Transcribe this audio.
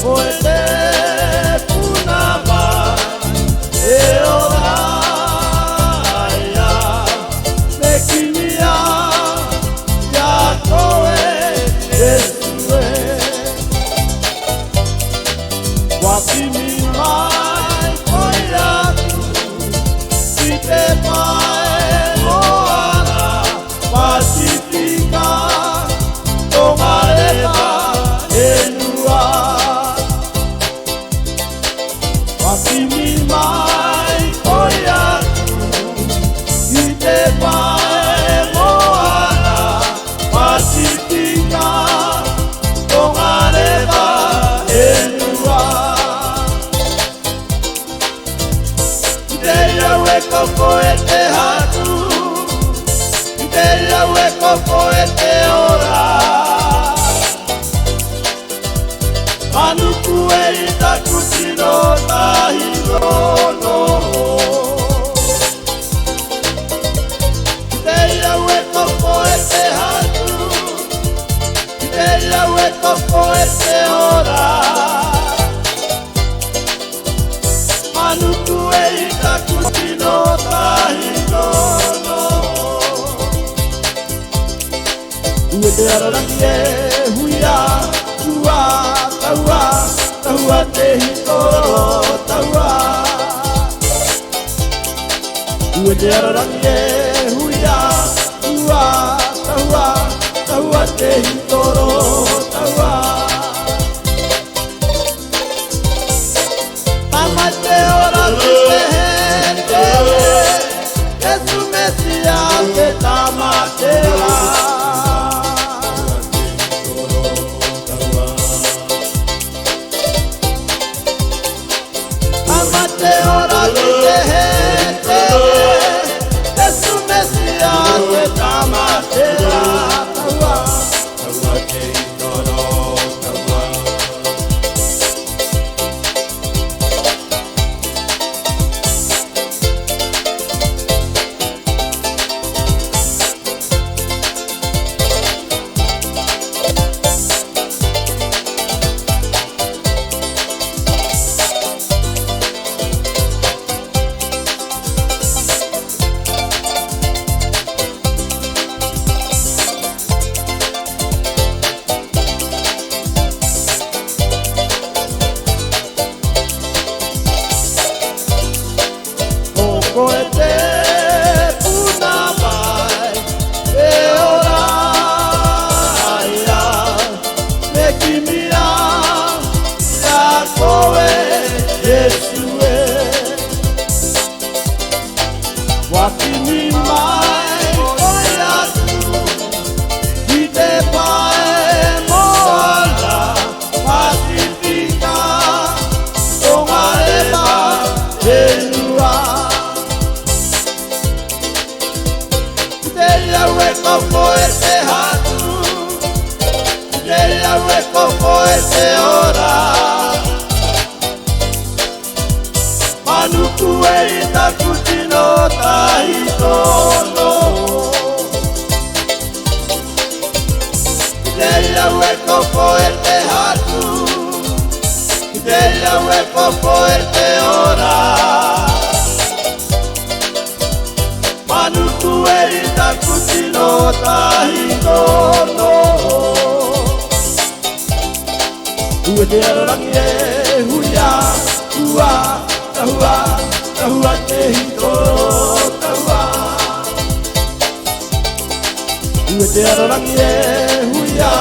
Poete punama e oraya me kimia ya koe Yesue wakimi mai koyaku ite mai moana Pasifika tomareba enua wakimi mai koyaku ite mai moana Pasifika tomareba enua Ideia weko koete hatu Ideia weko koete ora Manuku e itakutino tahirono Ideia weko koete hatu Ideia weko koete ora Manuku e itakutino tahirono Ue te ararangie huia Ua taua Taua te hitoro taua Ue te ararangie huia Ua taua Taua te hitoro taua Mama te ora te gente Jesu Mesia te tamatera Te ora te gente Jesu Mesia te tamatera Taua Taua te hitoro taua Poete punamai e oraya me kimia ya koe Yesue wakimi mai koyaku ite pae moana Pasifika tomareba enua Ideia weko koete hatu Ideia weko koete ora Manuku e itakutino tahitono Ideia weko koete hatu Ideia weko koete ora Manuku e itakutino tahitono Ue te ararangie huia Ua tahua Tahua te hitoro taua Ue te ararangie huia